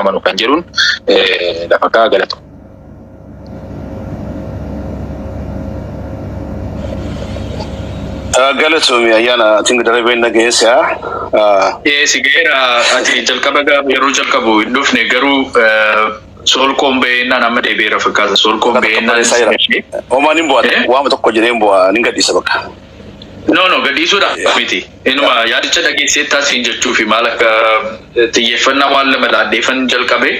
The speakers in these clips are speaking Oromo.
amanu kan jedhuun lafa kaa galatu. Galatoomi ayyaana tinga darabeen nageessa. Sigeera ati jalqaba yeroo jalqabu hin dhufne garuu solkoon beennaan amma deebi'eera fakkaata. Solkoon beennaan Omaan hin bu'aate waama tokko jedheen bu'aa ni gadhiisa bakka. No gadhiisuudha miti. Inuma yaadicha dhageessee taasisin jechuufi maal akka xiyyeeffannaa waan lama dhaadheeffan jalqabee.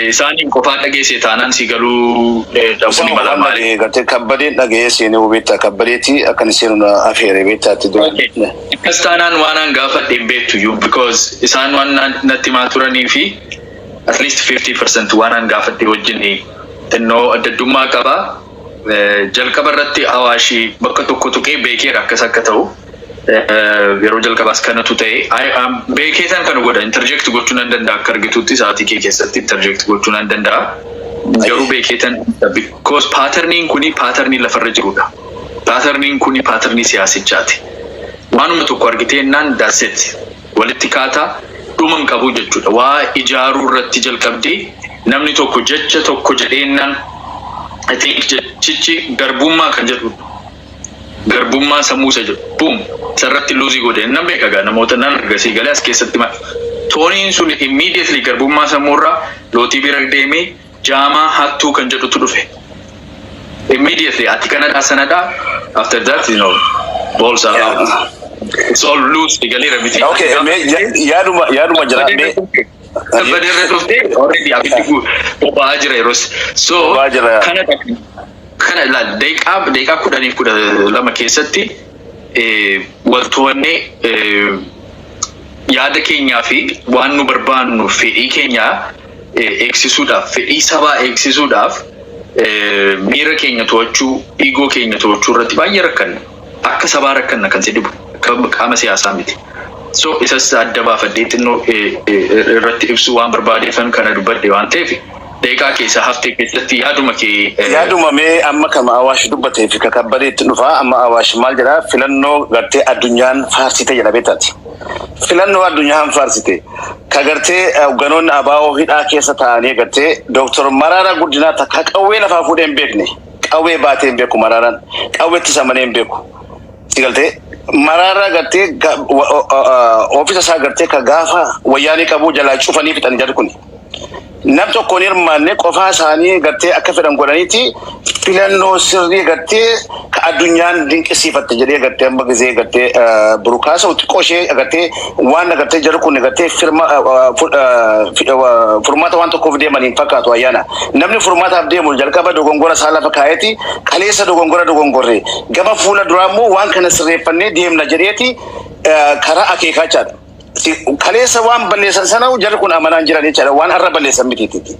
Isaaniin qofaa dhageessee taanaan si galuu dhabuun mala maali? Gartee kabbadeen dhageessee ni hubeetta kabbadeetii akkan seenuun afeeree beektaatti dura. Akkas taanaan waan gaafadhe hin beektu because isaan waan natti maa turanii fi at least 50% waan gaafadhe wajjin xinnoo addaddummaa qaba. Jalqaba irratti Awaashi bakka tokko tuqee beekeera akkas akka ta'u. Yeroo jalqabaas kanatu ta'e beekeetan kan godha interject gochuun nan danda'a akka argitutti sa'aatii kee keessatti interject gochuun nan danda'a. Garuu beekeetan because paatterniin kuni paaternii lafarra jirudha. Paatterniin kuni paaternii siyaasichaati. Waanuma tokko argitee naan daaset walitti kaataa dhuman qabu jechuudha. Waa ijaaruu irratti jalqabdee namni tokko jecha tokko jedheennan I think jechichi garbummaa kan jedhudha. Garbummaa sammuusa jedhu boom sarratti luuzii godhe nan beeka gaa namoota nan argasii galee as keessatti tooniin sun immediately garbummaa sammuurraa lootii bira deemee jaamaa hattuu kan jedhutu dhufe. Immediately ati kanadhaa sanadhaa after that balls are out. It's all loose galee miti. Okay, yaaduma jira. Kabbadeerra dhuftee already abiddi boba'aa jira yeroos. So kana ilaali deeqaa 12 keessatti wantoonni yaada keenyaa fi waan nu barbaannu fedhii keenyaa eegsisuudhaaf fedhii sabaa eegsisuudhaaf miira keenya to'achuu ego keenya to'achuu irratti baay'ee rakkanna akka sabaa rakkanna kan si dhibu qaama siyaasaa miti. So isas adda baafadhee xinnoo irratti ibsuu waan barbaadeefan kana dubbadhe waan ta'eef deeqaa keessa haftee keessatti yaaduma mee amma kama Awaash dubbatee fi kabbadeetti dhufa amma Awaash maal jedha filannoo gartee addunyaan faarsite jedha beektaati. Filannoo addunyaan faarsite ka gartee hogganoonni abaa'oo hidhaa keessa taa'anii gartee Dr. Mararaa Guddinaa takka qawwee lafaa fuudhee hin beekne qawwee baatee hin beeku Maraaraan qawweetti samanee hin beeku. Sigaltee Mararaa gartee oofisa isaa gartee ka gaafa wayyaanii qabuu jalaa cufanii fixanii jedhu kuni. Nam tokko ni hirmaanne qofaa isaanii gartee akka fedhan godhaniiti filannoo sirrii gartee ka addunyaan dinqisiifatte jedhee gartee amma gizee gartee burukaasa utti qoshee gartee waan gartee jedhu kun gartee furmaata waan tokkoof deemaniin fakkaatu ayyaana. Namni furmaataaf deemu jalqaba dogongora isaa lafa kaa'eeti kaleessa dogongorre gama fuula duraammoo waan kana sirreeffannee deemna jedheeti karaa akeekaa jira. Kaleessa waan balleessan sana jarri kun amanaan jiran jechaadha waan har'a balleessan mitiiti.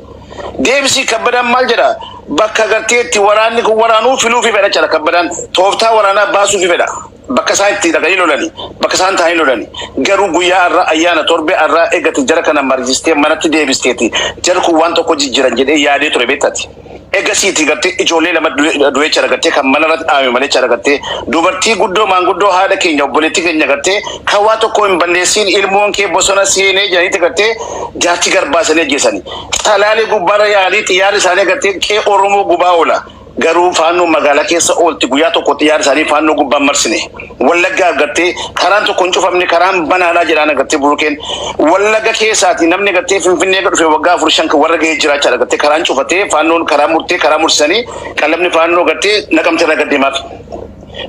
Deebisii kabbadaan maal jedha bakka garteetti waraanni kun waraanuu filuu fi fedha jechaadha kabbadaan tooftaa waraanaa baasuu fi fedha. Bakka isaan itti dhaqanii lolani bakka isaan taa'anii lolani garuu guyyaa har'a ayyaana torbee har'a eeggatti jara kana marjistee manatti deebisteeti jarri kun waan tokko jijjiiran jedhee yaadee ture beektati. Eegasiiti gartee ijoollee lama du'ee jira gartee kan mana irratti dhaame malee jira gartee dubartii guddoo maanguddoo haadha keenya obboleettii keenya gartee kan waa tokko hin balleessiin ilmoon kee bosona seenee jedhaniiti gartee jaartii garbaasanii ajjeesanii. Talaalee gubbaarra yaalii xiyyaarri isaanii gartee qee Oromoo gubaa oola. Garuu faannoo magaalaa keessa oolti guyyaa tokko xiyyaarri isaanii faannoo gubbaan marsine. Wallaggaa gartee karaan tokko hin cufamne karaan banaadhaa jedhaan gartee burukeen wallagga keessaati namni gartee finfinnee dhufe waggaa 4 warra gahee jiraachaa gartee karaan cufatee faannoon karaa murtee karaa mursanii qallamni faannoo gartee naqamtee irra gaddeemaaf.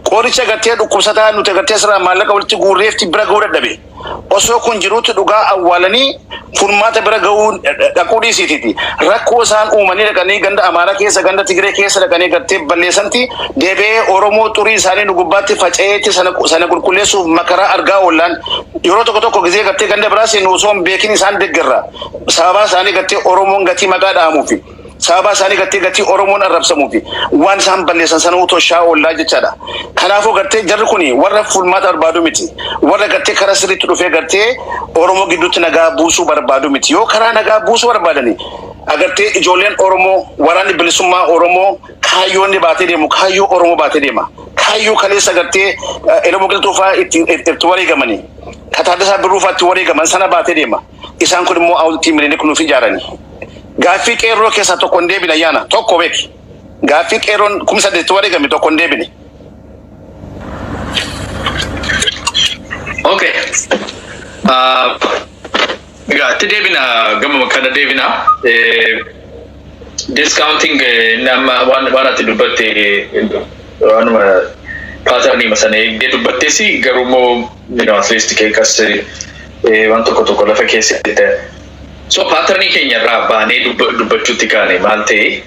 Qoricha gartee dhukkubsataa nuti gartee sirraa maallaqa walitti guurreefti bira gahuu dadhabe. Osoo kun jiruutti dhugaa awwaalanii furmaata bira gahuu dhaquu dhiisiiti. Rakkoo isaan uumanii dhaqanii ganda Amaaraa keessa ganda Tigree keessa dhaqanii gartee balleessanti deebi'ee Oromoo xurii isaanii nu gubbaatti faca'eetti sana qulqulleessuuf makaraa argaa oolan yeroo tokko gizee gartee ganda biraas nu osoo hin beekin isaan deeggarra. Sababa isaanii gartee Oromoon gatii maqaa dhaamuufi. Sababa isaanii gatii Oromoon arrabsamuufi waan isaan balleessan sana utoo shaa oollaa jechaadha. Kanaafuu gartee jarri kuni warra furmaata barbaadu miti. Warra gartee karaa sirriitti dhufee gartee Oromoo gidduutti nagaa buusuu barbaadu miti. Yoo karaa nagaa buusuu barbaadani agartee ijoolleen Oromoo waraanni bilisummaa Oromoo kaayyoonni baatee deemu kaayyoo Oromoo baatee deema. Kaayyoo kaleessa gartee Oromoo qilxuufaa itti wareegamanii. كتادسا بروفات وريغا من سنة باتي ديما إسان كل مو أول تيم لنك نفي جاراني غافي كيرو كيسا تقون ديبنا يانا توقو بك غافي كيرو كمسا دي توريغا مي تقون ديبني Okay. Gati debina gama kana debina discounting nama wana ti dubbate wana pattern ni masane de dubbate si garumo at least ke kas wanto ko la fakese so pattern ni kenya raba ne dubbatu tikane malte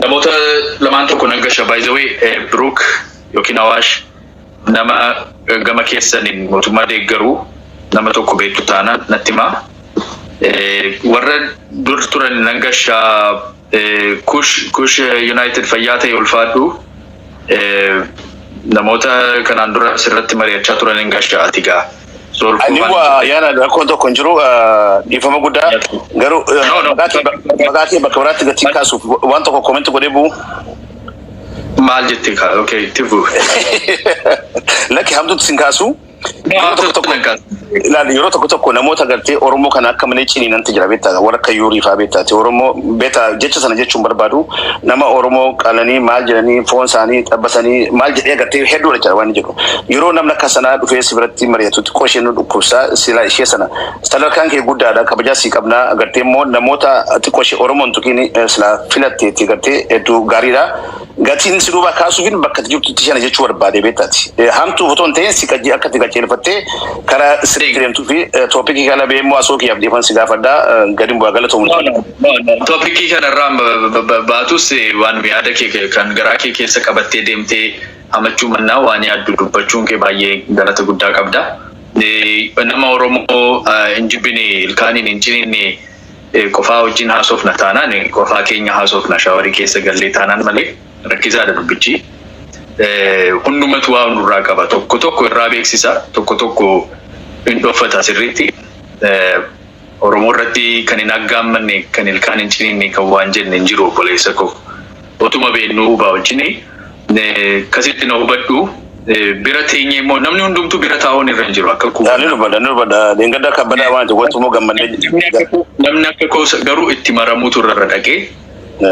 namota lamanto ko nangasha by the way Brook Yokinawash nama gama keessanin mootummaa deeggaruu nama tokko beektu taana nattima warra dur turan nangasha kush United fayyaa ta'e ulfaadhu namoota kanaan dura sirratti mari'achaa turan nangasha atigaa Aniwa yana da konto konjuru ifama guda garu magati bakawrati gati kasu wanto ko comment ko debu maal jettee ka okay tifu laki hamdu sinkasu la yoro tokko namoota gartee oromo kana akka malee cini nan tijira beta warka yuri fa beta te oromo beta jecha sana jechun barbadu nama oromo qalani maal jirani fonsani tabasani maal jedhe gartee heddu la jarwani jedhu yoro namna kasana du face birati mariyatu qoshenu du kusa sila ishe sana stala kanke gudda da kabaja si qabna gartee mo namoota ati qoshi oromo ntukini sila filatti ti gartee edu garira gatin siduba kasufin bakkat jukti tishana jechu barbade betati hamtu foton ten sikaji akati gachelfatte kara sirigrentu fi topiki kana be mo asoki yabdi fansi gafada gadin bo galato no topiki kana ram batus wan mi adake kan garake ke sakabatte demte amachu manna wani addu dubbachun ke baye galata gudda qabda nama oromo injibini ilkanin injini kofa wajin hasof natana ne kofa kenya hasof na shawari ke sagalle tanan male rakkiza da dubbici hundumatu waa nurraa qaba tokko irraa beeksisa tokko indofata sirriitti oromoo irratti kan hin aggaammanne kan ilkaan hin ciniinne kan waan jenne hin jiru obboleessa koo otuma beennuu hubaa wajjini kasitti na hubadhu bira teenye immoo namni hundumtu bira taa'uun irra hin jiru akka kubbaa nanu bada dengada kabbada waan wantu moo gammanne namni akka koo garuu itti maramuutu irra dhaqee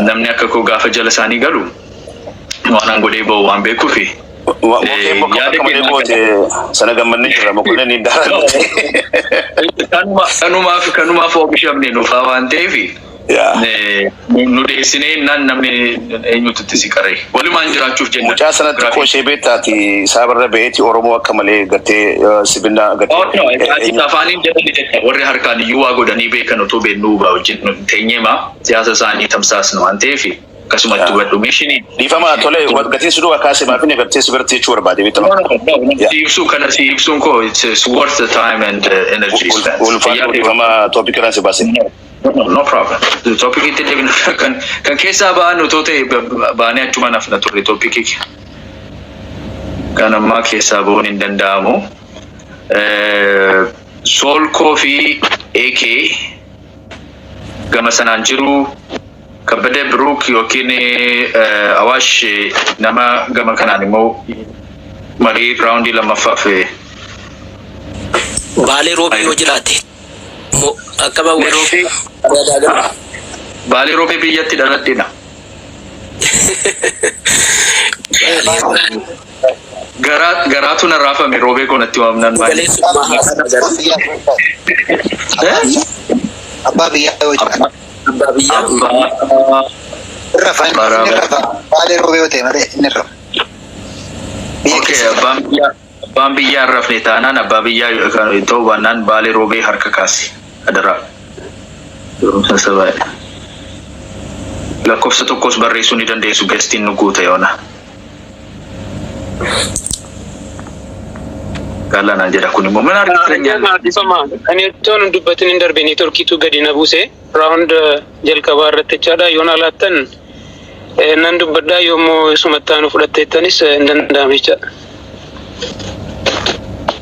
namni akka koo gaafa jala isaanii galu waan godhee ba'u waan beekuufi yaada keetti sana gammanne jira mokolle ni dara kanumaaf oomishamne nuufaa waan ta'eef nu deessinee namni eenyututti si qaree walumaan jiraachuuf jenna mucaa sanatti qoshee beektaati saabarra ba'eeti oromoo akka malee gartee sibinaa gartee afaaniin jedhani jedha warri harkaan iyyuu waa godhanii beekan otoo beennuu hubaa wajjin teenyeema siyaasa isaanii tamsaasnu waan ta'eef kasumatti wadhu mishini difama tole gatiin sudu akase mafine gartee sibirti jechuu barbaade bitama ibsu kana si ibsun ko it's worth the time and energy spent ulfaatu difama topic kana se base no problem the topic it devin kan kesa baanu tote baane achuma nafna turre topic kana ma kesa boon hin dandaamu sol coffee AK gama sanaan jiru kabade Brook yookiin Awash nama gama kanaan immoo marii raawundii lammaffaaf Baalee Roobee yoo jiraate akkama Baalee Roobee biyyatti dhaladheedha. Garaatu na raafame Roobee konatti waamnan maali? Abbaa biyyaa yoo jiraate. Babiyya Rafa Baalee Roobee yoo ta'e malee inni rafa. Okay, abbaan biyyaa rafne taanaan abbaa biyyaa ta'uu baannaan Baalee Roobee harka kaasi adara. Lakkoofsa tokkos barreessuu ni dandeessu bestiin nu guuta yoona. Galana jedha kun immoo mana argitanii kan ittoon dubbatin hin darbine turkiitu gadi na buuse raawund jalqabaa irratti jechaadha yoona laattan nan dubbadhaa yoommoo sumattaanu fudhatteettanis hin danda'ame jechaadha.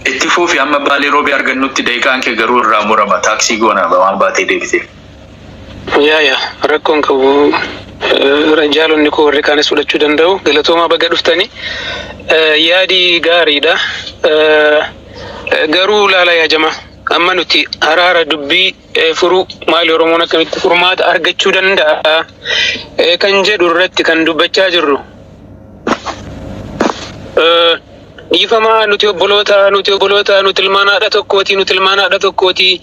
Itti fuufi amma Baalee Roobee argannutti daqiiqaan kee garuu irraa murama taaksii goona waan baatee deebitee. Yaa rakkoon qabu jaalonni koo warri kaanis fudhachuu danda'u galatoomaa baga dhuftanii yaadi gaariidha. garuu laala yaa jamaa amma nuti haraara dubbii furuu maali Oromoon akkamitti furmaata argachuu danda'a kan jedhu irratti kan dubbachaa jirru. Dhiifamaa nuti obboloota nuti ilmaan haadha tokkooti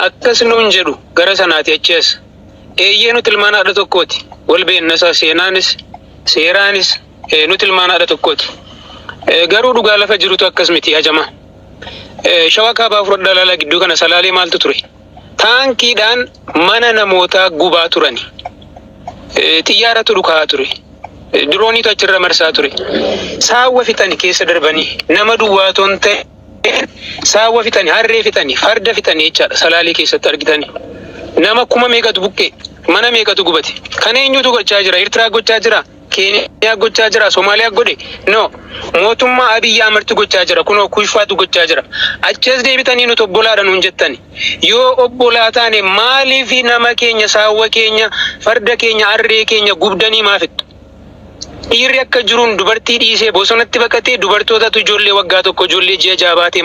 akkas nuun jedhu gara sanaati achiis eeyyee nuti ilmaan haadha tokkooti wal beeknasaa seenaanis seeraanis nuti ilmaan haadha tokkooti garuu dhugaa lafa jirutu akkas miti yaa jamaa. Shawaa kaabaa fudhadhaa laalaa gidduu kana salaalee maaltu ture? Taankiidhaan mana namootaa gubaa turani. Xiyyaaratu dhukaa ture. Dirooniitu achirra marsaa ture. Saawwa fixani keessa darbanii nama duwwaatoon ta'e saawwa fixani harree fixani farda fixani jechaadha salaalee keessatti argitani. Nama kuma meeqatu buqqee mana meeqatu gubate? Kan eenyutu gochaa jira? Eertiraa gochaa jira? Keeniyaa gochaa jira? Somaaliyaa godhe? No. Mootummaa Abiyyi Ahmedtu gochaa jira. Kunoo kushfaatu gochaa jira. Achas deebitanii nuti obbolaadha nuun jettani. Yoo obbolaa taane maaliif nama keenya saawwa keenya farda keenya harree keenya gubdanii maafittu? Dhiirri akka jiruun dubartii dhiisee bosonatti baqatee dubartootatu ijoollee waggaa tokko ijoollee ji'a jaha baatee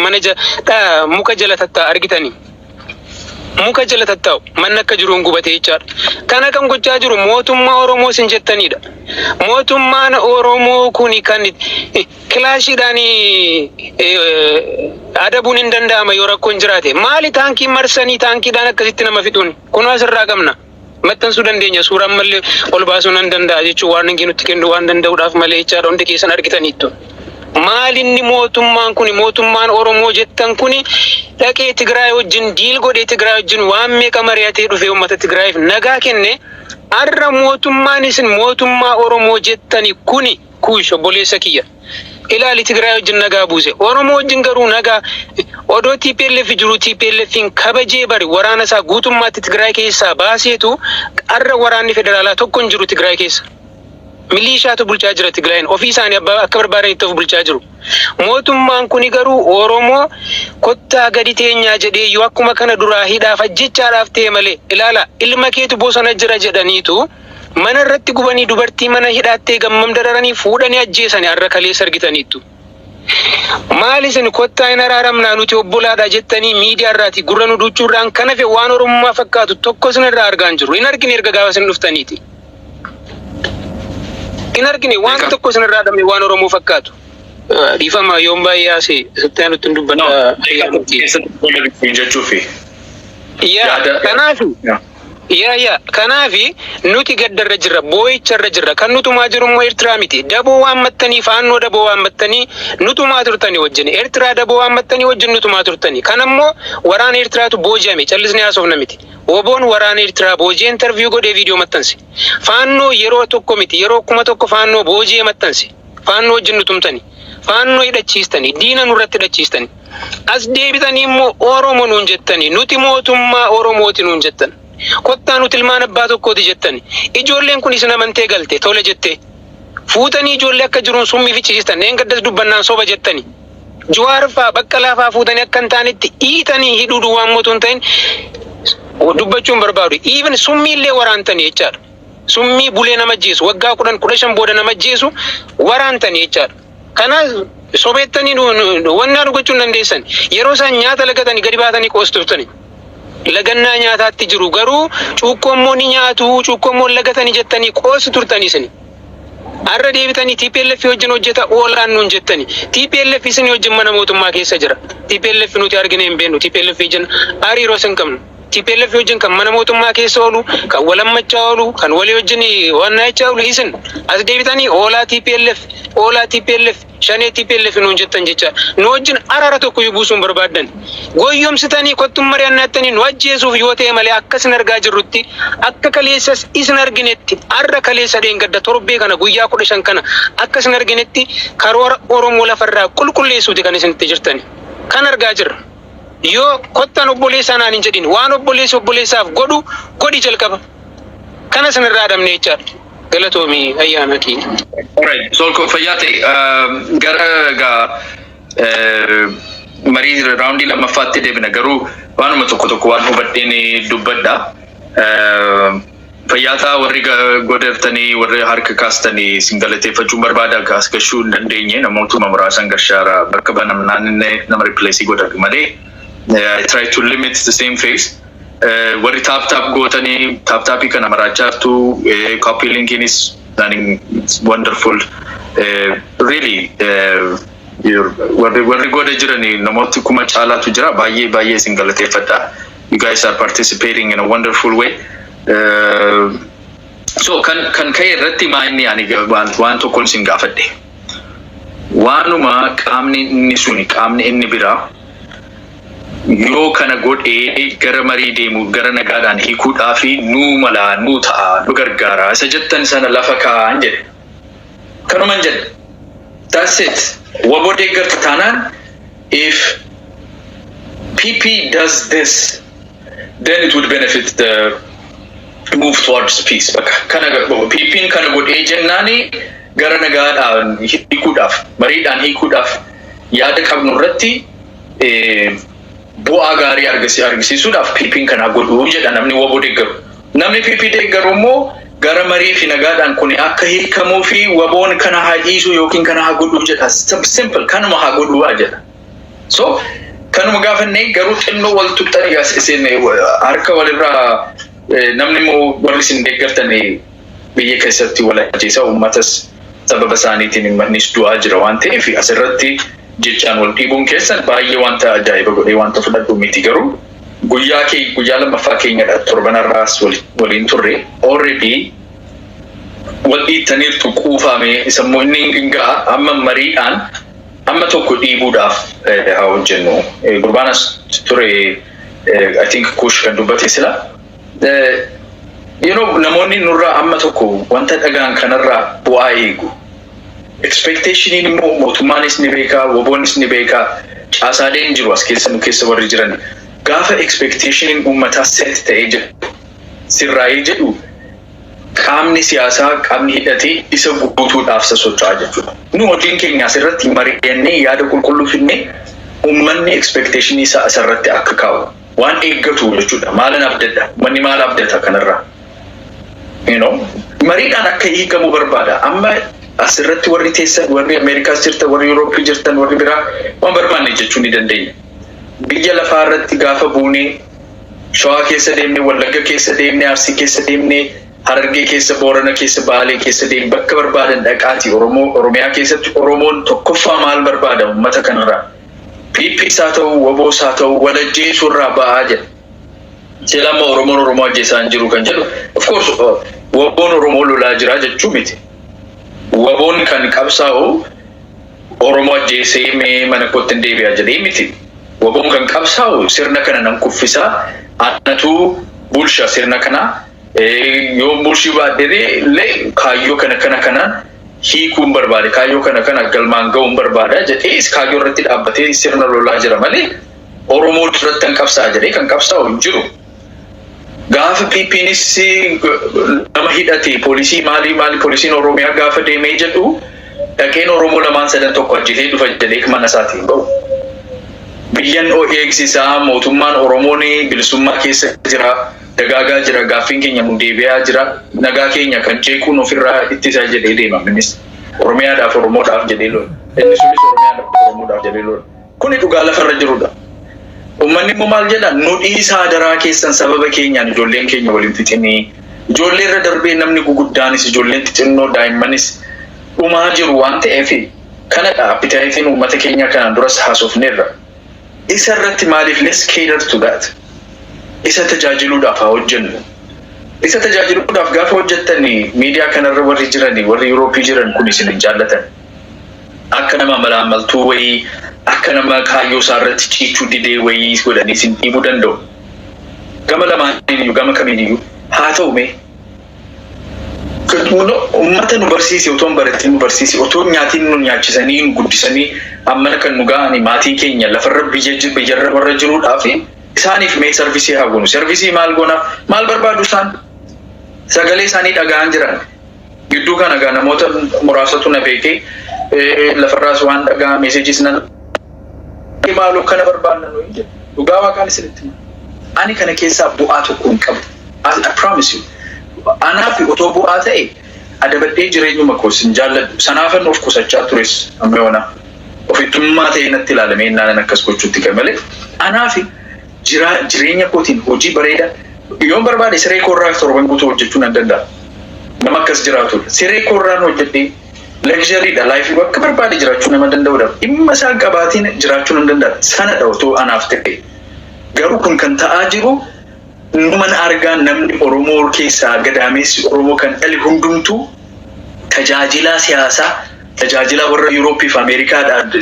muka jala tattaa'u argitanii. Muka jala tattaa'u manni akka jiruun gubatee jechaadha. Kana kan gochaa jiru mootummaa Oromoo sin jettanidha. Mootummaan Oromoo kuni kan kilaashiidhaan adabuun hin danda'ama yoo rakkoon jiraate. Maali taankii marsanii taankiidhaan akkasitti nama fixuun? Kunoo asirraa qabna. Maxxansuu dandeenya suuraan malee ol baasuu nan danda'a jechuun waan inni nutti kennu waan danda'uudhaaf malee jechaadha hundi keessan argitaniittu. Maalinni mootummaan kuni mootummaan Oromoo jettan kuni dhaqee Tigraay wajjin diil godhee Tigraay wajjin waan meeqa mari'atee dhufee uummata Tigraayiif nagaa kenne har'a mootummaan isin mootummaa Oromoo jettani kuni kuush obboleessa kiyya. Ilaali Tigraay wajjin nagaa buuse. Oromoo wajjin garuu nagaa odoo TPLF jiru TPLFin kabajee bari waraana isaa guutummaatti Tigraay keessaa baaseetu har'a waraanni federaalaa tokko hin jiru Tigraay keessa. Milishaatu bulchaa jira Tigraayin ofii isaanii akka barbaadanitti of bulchaa jiru. Mootummaan kuni garuu Oromoo kottaa gadi teenyaa jedhee yoo akkuma kana duraa hidhaaf ajjechaadhaaf ta'e malee ilaala ilma keetu bosona jira jedhaniitu mana irratti gubanii dubartii mana hidhaattee gammam dararanii fuudhanii ajjeesanii har'a kaleessa argitaniittu. Maal isin kottaa hin araaramnaa nuti obbolaadha jettanii miidiyaa irraati gurra nu duuchuudhaan kan hafe waan Oromummaa fakkaatu tokko isin irraa argaa hin jiru. Hin argine erga gaafa isin dhuftaniiti. Hin argine waan tokko isin irraa dhabame waan Oromoo fakkaatu. Dhiifama yoon baay'ee haasee sitti nutti hin dubbadha. jechuufi. Kanaafi nuti gaddarra jirra boo'icharra jirra kan nutumaa jiru immoo Eertiraa miti. Daboo waan mattanii faannoo daboo waan mattanii nutumaa turtanii wajjin Eertiraa daboo waan mattanii wajjin nutumaa turtanii. Kan ammoo waraana Eertiraatu booji'ame callisnee haasofna miti. Oboon waraana Eertiraa booji'ee interviyuu godhee viidiyoo maxxanse. Faannoo yeroo tokko miti yeroo kuma tokko faannoo booji'ee maxxanse. Faannoo wajjin nutumtanii. Faannoo hidhachiistanii diina nurratti hidhachiistanii. As deebitanii immoo Oromoo nuun jettanii nuti mootummaa Oromooti nuun jettan. Kottaa nuti ilmaan abbaa tokkooti jettani. Ijoolleen kun isin amantee galte tole jettee. Fuutanii ijoollee akka jiruun summii fichisiistan gaddas dubbannaan soba jettani. Jawaar fa'aa Baqqalaa fa'aa fuutanii akka hin taanetti hiitanii hidhuu duwwaan mootuu hin ta'in dubbachuun barbaadu. Even summii illee waraantanii jechaadha. Summii bulee nama ajjeesu waggaa 10-15 booda nama ajjeesu waraantanii jechaadha. Kanaaf sobeettanii wannaa dhugachuun dandeessan. Yeroo isaan nyaata lagatanii gadi baatanii qoostuftani. Lagannaa nyaataatti jiru garuu cuukkoommoo ni nyaatu cuukkoommoo lagatanii jettanii qoosu turtanii isin. Har'a deebitanii TPLF wajjin hojjeta oolaan nuun jettanii. TPLF isin wajjin mana mootummaa keessa jira. TPLF nuti argine hin beeknu. TPLF wajjin hariiroo hin qabnu. TPLF wajjin kan mana mootummaa keessa oolu, kan walammachaa oolu, kan walii wajjin wannaachaa oolu isin. As deebitanii oolaa TPLF shanee TPLF nuun jettan jecha. Nu wajjin araara tokko buusuun barbaaddan. Goyyomsitanii kottuun mari'annattanii nu ajjeesuuf yoo ta'e malee akka isin argaa jirrutti akka kaleessas isin arginetti har'a kaleessa dheengadda torbee kana guyyaa 15 kana akka isin arginetti karoora Oromoo lafarraa qulqulleessuuti kan isinitti jirtani. Kan argaa jirra. Yoo kottaan obboleessaa naan hin jedhin waan obboleessaaf godhi jalqaba. Kana isin irraa dhabne jechaadha. Galatoomii ayyaana keenya. Alright, so fayyaate gara marii raawundii lammaffaatti deebina garuu waanuma tokko waan hubadheen dubbadha. Fayyaataa warri godeeftanii warri harka kaastanii singalateeffachuun barbaada gashuu hin dandeenye namootuma muraasan garshaara bakka banamnaan nama replace godhatu malee I try to limit the same face. Warri tap gootanii tap kana marachaaftu copy linking is wonderful. Really warri godha jiranii namooti kuma caalaatu jira baay'ee singalateeffadha. You guys are participating in a wonderful way. So kan ka'e irratti maa'inni ani waan tokkoon sin gaafadhe. Waanuma qaamni inni biraa yoo kana godhee gara marii deemu gara nagaadhaan hiikuudhaa fi nuu malaa nuu ta'a nu gargaara isa jettan sana lafa kaa'an jedhe. Kanuman jedhe. That's it. Waboo deeggarta taanaan if PP does this, then it would benefit the move towards peace. PP'n kana godhee jennaani gara nagaadhaan hiikuudhaaf mariidhaan hiikuudhaaf yaada qabnu irratti bu'aa gaarii argisiisuudhaaf PP'n kana godhuu jedha namni waboo deeggaru. Namni PP deeggaru immoo gara marii fi nagaadhaan kun akka hiikamuu fi waboon kana haa dhiisu yookiin kana haa godhuu jedha. Simple kanuma haa godhuu jedha. So kanuma gaafannee garuu xinnoo wal tuqxanii isin harka walirraa namni immoo warri isin deeggartanii biyya keessatti wal ajjeesaa uummatas sababa isaaniitiin mannis du'aa jira waan ta'eef asirratti jechaan wal dhiibuun keessan baay'ee wanta ajaa'iba godhee wanta fudhadhu miti garuu guyyaa lammaffaa keenyadha torbanarraas waliin turre already wal dhiittaniirtu quufame isammoo inni hingaa amma mariidhaan amma tokko dhiibuudhaaf haa hojjennu. Gurbaanas ture I think kuush kan dubbate sila. Namoonni nurraa amma tokko wanta dhagaan kanarraa bu'aa eegu. Expectationiin immoo mootummaanis ni beekaa, waboonis ni beekaa, caasaalee hin jiru as keessa warri jiran. Gaafa expectationiin uummataa set ta'ee jedhu sirraa'ee jedhu qaamni siyaasaa qaamni hidhatee isa guutuudhaaf socho'aa jechuudha. Nu hojiin keenya asirratti mari'annee yaada qulqulluu finnee uummanni expectationii isaa asirratti akka kaa'u waan eeggatu jechuudha. Maalan abdadha? Manni maal abdata kanarraa? Mariidhaan akka hiikamu barbaada. Amma asirratti warri teessan warri Ameerikaas jirtan warri Yurooppii jirtan warri biraa waan barbaanne jechuu ni dandeenya. Biyya lafaa irratti gaafa buunee Shawaa keessa deemnee, Wallagga keessa deemnee, Arsii keessa deemnee, Harargee keessa, Boorana keessa, Baalee keessa deemnee bakka barbaadan dhaqaati. Oromiyaa keessatti Oromoon tokkoffaa maal barbaada uummata kanarraa? PPs haa ta'u, waboos haa ta'u, wal ajjeesuu irraa ba'aa jedha. Silama Oromoo ajjeesaa hin jiru kan jedhu. Of course waboon Oromoo lolaa jira jechuu miti. Waboon kan qabsaa'u Oromoo ajjeesee mee mana kootti hin deebi'aa jedhee miti. Waboon kan qabsaa'u sirna kana nan kuffisaa anatu bulsha sirna kana yoo bulshii baadhee illee kaayyoo kanaan hiikuun barbaade kaayyoo kana galmaan ga'uun barbaada jedhee kaayyoo irratti dhaabbatee sirna lolaa jira malee Oromoo irratti kan qabsaa'aa jedhee kan qabsaa'u hin jiru. Gaafa PP'nis nama hidhate poolisii maali poolisiin Oromiyaa gaafa deemee jedhu dhaqeen Oromoo lamaan sadan tokko ajjeesee dhufa jedhee mana isaatiin ba'u. Biyyan eegsisaa mootummaan Oromoon bilisummaa keessa jira dagaagaa jira gaaffiin keenya nu deebi'aa jira nagaa keenya kan jeequun ofirraa ittisaa jedhee deema innis Oromiyaadhaaf Oromoodhaaf jedhee lola. Inni sunis Oromiyaadhaaf Oromoodhaaf jedhee lola. Kuni dhugaa lafarra jirudha. Uummanni immoo maal jedha nu dhiisaa daraa keessan sababa keenyaan ijoolleen keenya waliin fixinii ijoollee irra darbee namni guguddaanis ijoolleen xixinnoo daa'immanis dhumaa jiru waan ta'eef kanadha appitaayitiin uummata keenya kanaan duras haasofneerra. Isa irratti maaliif let's cater to that? Isa tajaajiluudhaaf haa hojjennu. Isa tajaajiluudhaaf gaafa hojjettanii miidiyaa kanarra warri jiranii warri Yurooppii jiran kun isin hin jaallatan. Akka nama malaamaltuu wayii akka nama kaayyoo isaarratti ciichuu didee wayii godhanii isin dhiibuu danda'u. Gama lamaaniyyuu gama kamiiniyyuu haa ta'u mee. Uummata nu barsiise otoo hin baratin nu barsiise otoo nyaatiin nu nyaachisanii nu guddisanii ammana kan nu ga'anii maatii keenya lafarra biyyarra warra jiruudhaaf isaaniif mee sarvisii haa goonu. Sarvisii maal goonaaf maal barbaadu isaan? Sagalee isaanii dhaga'an jiran. Gidduu kana gaa namoota muraasatu na beekee lafarraas waan dhaga'a meesejis nan maaloo kana barbaadna nu hin jedhu. Dhugaa waaqaan isinitti ani kana keessaa bu'aa tokko hin qabu. I promise you. Anaaf otoo bu'aa ta'e adabadhee jireenyuma koo sin jaalladhu sanaafan of qusachaa tures amma yoona ofittummaa ta'e natti ilaalamee naan akkas gochuutti kan malee anaaf jireenya kootiin hojii bareeda yoon barbaade siree koorraa torban guutuu hojjechuu nan danda'a. Nama akkas jiraatu siree koorraan hojjedhee luxuryidha life bakka barbaade jiraachuu nama danda'udha. Dhimma isaa qabaatiin jiraachuu nan danda'a. Sanadha otoo anaaf ta'e. Garuu kun kan ta'aa jiru numan argaan namni Oromoo keessaa gadaamessi Oromoo kan dhali hundumtuu tajaajila siyaasaa tajaajila warra Yurooppii fi Ameerikaadhaan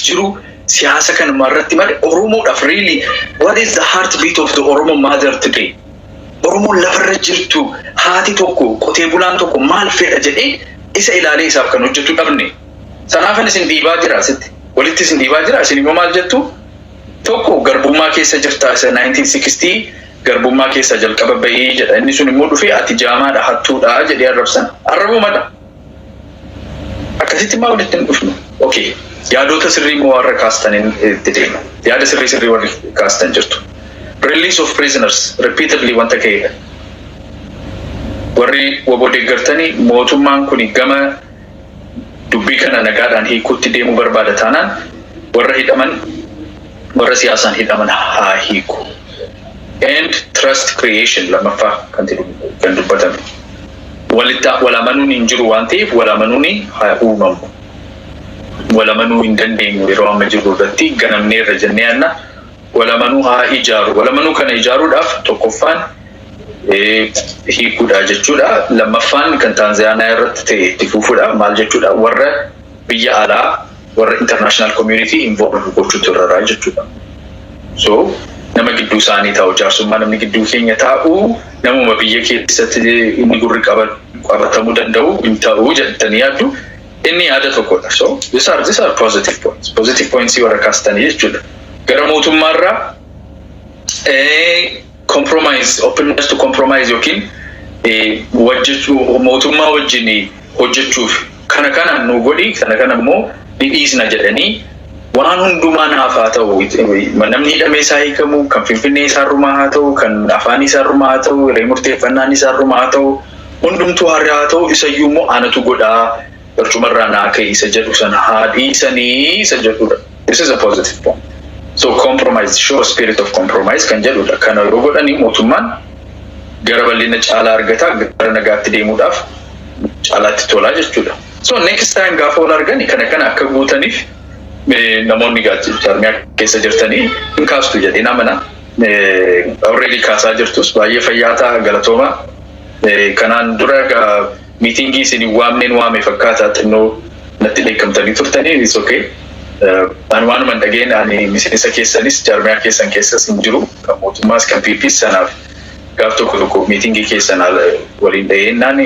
jiru siyaasa kan marratti malee Oromoodhaaf really what is the heartbeat of the Oromo mother today? Oromoon lafarra jirtu haati tokko qotee bulaan tokko maal fedha jedhee isa ilaalee isaaf kan hojjetu dhabne. Sanaafan isin dhiibaa jira asitti. Walitti isin dhiibaa jira isin immoo maal jettu? Tokko garbummaa keessa jirta isa 1960 garbummaa keessa jalqaba bahee jedha. Inni sun immoo dhufee ati jaamaadha hattuudha jedhee arrabsan. Arrabumadha. Akkasitti maa walitti hin dhufnu. Okay. Yaadota sirrii moo warra kaastaniin itti deema. Yaada sirrii warri kaastan jirtu. Release of prisoners repeatedly wanta ka'edha. Warri waboo deeggartanii mootummaan kun gama dubbii kana nagaadhaan hiikuutti deemuu barbaada taanaan warra hidhaman warra siyaasaan hidhaman haa hiiku. And trust creation lamaffaa kan dubbatame. Walamanuun hin jiru waan ta'eef walamanuun haa uumamu. Walamanuu hin dandeenyu yeroo amma jiru irratti ganamnee irra jennee anna walamanuu haa ijaaru. Walamanuu kana ijaaruudhaaf tokkoffaan hiikuudha jechuudha. Lammaffaan kan Taanzaaniyaa irratti ta'e itti fufuudha. Maal jechuudha? Warra biyya alaa warra international community involve gochuutu irraa jechuudha. So nama gidduu isaanii taa'u jaarsummaa namni gidduu keenya taa'u namuma biyya keessatti inni gurri qabatamuu danda'u hin ta'u jedhanii yaaddu inni yaada tokkodha. So these are positive points. Positive points warra kaastanii jechuudha. Gara mootummaarraa compromise openness to compromise yookiin wajjechuu mootummaa wajjin hojjechuuf kana nu godhi kana immoo ni dhiisna jedhanii waan hundumaa naaf haa ta'u namni hidhamee isaa hiikamu kan finfinnee isaa rumaa haa ta'u kan afaan isaa rumaa haa ta'u hiree murteeffannaan isaa rumaa haa ta'u hundumtuu har'a haa ta'u isayyuu immoo anatu godhaa barcumarraa naa ka'e isa jedhu sana haa dhiisanii isa jedhudha. This is a positive point. So compromise, show a spirit of compromise kan jedhudha. Kana yeroo godhanii mootummaan gara bal'ina caalaa argata gara nagaatti deemuudhaaf caalaatti tolaa jechuudha. So next time gaafa wal argani kana akka guutaniif namoonni jaarmiyaa keessa jirtanii hin kaastu jedhee namana already kaasaa jirtus baay'ee fayyaataa galatooma. Kanaan dura miitingii isin waame fakkaata xinnoo natti beekamtanii turtanii is okay. Ani waanuma dhageen ani miseensa keessanis jaarmiyaa keessan keessas hin jiru kan mootummaas kan PPs sanaaf gaaf tokko miitingii keessan waliin dhaheenyaan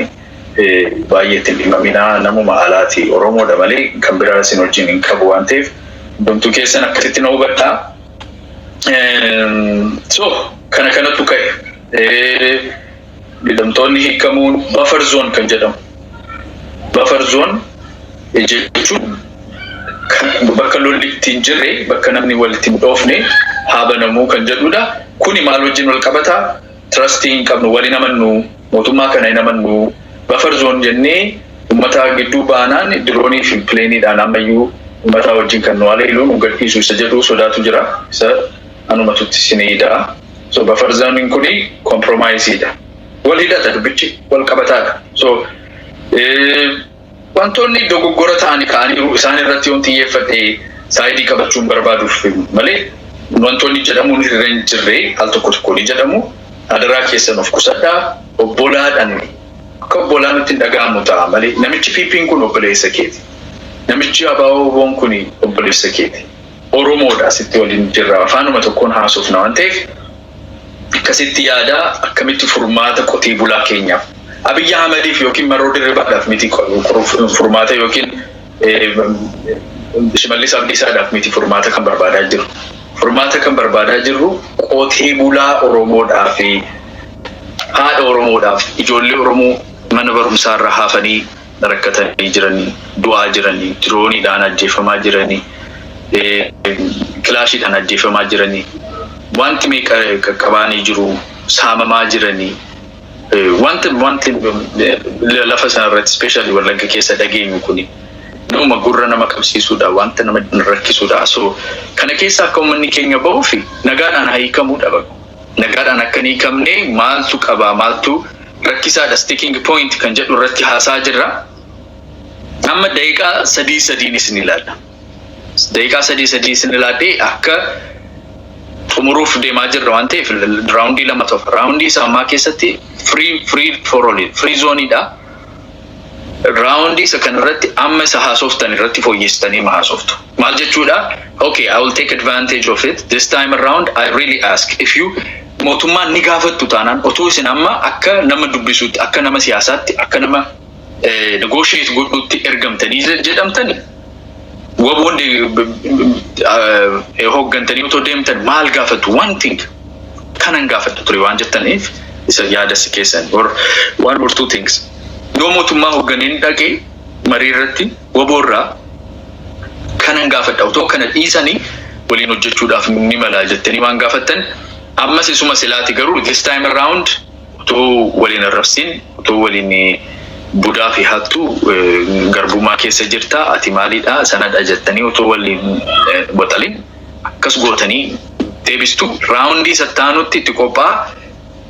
baay'ee itti dhimaminaa namuma alaati Oromoodha malee kan biraa isin wajjin hin qabu waan ta'eef hundumtuu keessan akkasitti na hubadhaa. So kanatu ka'e hidhamtoonni hiikamuun buffer zone kan jedhamu. Buffer zone jechuun bakka lolli ittiin jirre bakka namni walitti hin dhoofne haa banamuu kan jedhudha. Kuni maal wajjin wal qabataa? Trustii hin qabnu waliin amannu mootummaa kana hin amannu. Buffer zone jennee uummata gidduu baanaan diroonii fi pileeniidhaan ammayyuu uummata wajjin kan nu haleeluun gadhiisu isa jedhu sodaatu jira. Isa anumatutti siniidha. So buffer zone kuni compromiseidha. Wal hidhata dubbichi wal qabataadha. So wantoonni dogoggora ta'anii ka'anii isaan irratti yoon xiyyeeffadhe saayidii qabachuun barbaaduuf malee wantoonni jedhamuun hirree hin jirre al tokko ni jedhamu. Adaraa keessan of qusadhaa obbolaadhaan akka obbolaan ittiin dhaga'amu ta'a malee namichi PP'n kun obboleessa keeti. Namichi ABO'n kun obboleessa keeti. Oromoodha asitti waliin jirra afaanuma tokkoon haasofna waan ta'eef akkasitti yaadaa akkamitti furmaata qotee bulaa keenyaaf Abiy Ahmediif yookiin Maroo Dirribaadhaaf miti furmaata yookiin Shimallis Abdiisaadhaaf miti furmaata kan barbaadaa jiru. Furmaata kan barbaadaa jirru qotee bulaa Oromoodhaa fi haadha Oromoodhaaf ijoollee Oromoo mana barumsaarra hafanii rakkatanii jiranii, du'aa jiranii, dirooniidhaan ajjeefamaa jiranii, kilaashiidhaan ajjeefamaa jiranii, wanti meeqa qaqqabaanii jiru, saamamaa jiranii, wanti lafa sanarratti especially Wallagga keessa dhageenyu kuni nama gurra nama qabsiisuudha wanta nama rakkisuudha. So kana keessa akka uummanni keenya bahuu fi nagaadhaan hiikamuu dhaba. Nagaadhaan akka hiikamne maaltu qaba maaltu rakkisaadha sticking point kan jedhu irratti haasaa jirra. Amma daqiiqaa sadii isin ilaalla. Daqiiqaa sadii isin ilaalle akka xumuruuf deemaa jirra waan ta'eef raawundii lama tokko raawundii isaa ammaa keessatti free for all free zone dha. Raawundii isa kanarratti amma isa haasoftan irratti fooyyessitanii haasoftu. Maal jechuudha? Okay, I will take advantage of it. This time around, I really ask if you mootummaan ni gaafattu taanaan otoo isin amma akka nama dubbisuutti, akka nama siyaasaatti, akka nama negotiate godhuutti ergamtanii jedhamtani. Waboonni hooggantanii otoo deemtan maal gaafattu? One thing kanan gaafattu ture waan jettaniif isa yaada si keessan or one or two things. Yoo mootummaa hoogganeen dhaqee marii irratti waboorraa kanan gaafadha otoo kana dhiisanii waliin hojjechuudhaaf ni mala jettanii waan gaafattan ammas isuma silaati garuu this time around otoo waliin arrabsiin otoo waliin budaa fi hattu garbummaa keessa jirta ati maalidha sanadha jettanii otoo waliin boxalin akkas gootanii deebistu raawundii sattaanutti itti qophaa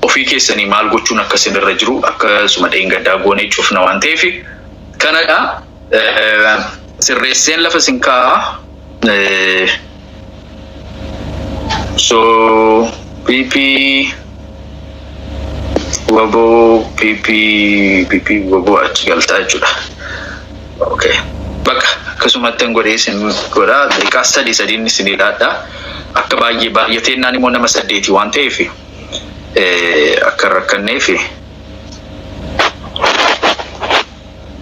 ofii keessanii maal gochuun akkasin irra jiru akkasuma dheengaddaa goonee cufna waan ta'eef kanadha. Sirreesseen lafa sinkaa so PP wabo achi galtaa jechuudha. Okay. Bakka akkasumatti godhee isin godhaa daqiiqaa sadii isin ilaadha. Akka baay'ateen naan immoo nama 8 waan ta'eef akka rakkanneef.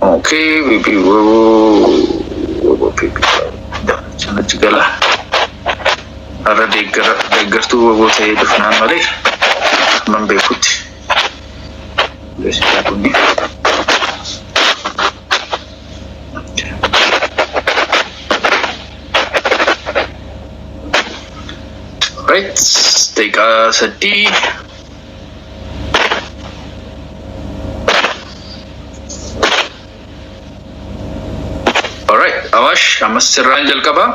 Okay, PP sanatti gala. Har'a deeggartuu waboo ta'ee dhufnaan malee man beekutti. Right, daqiiqaa 3. Alright, Awash, ammas sirraan jalqaba.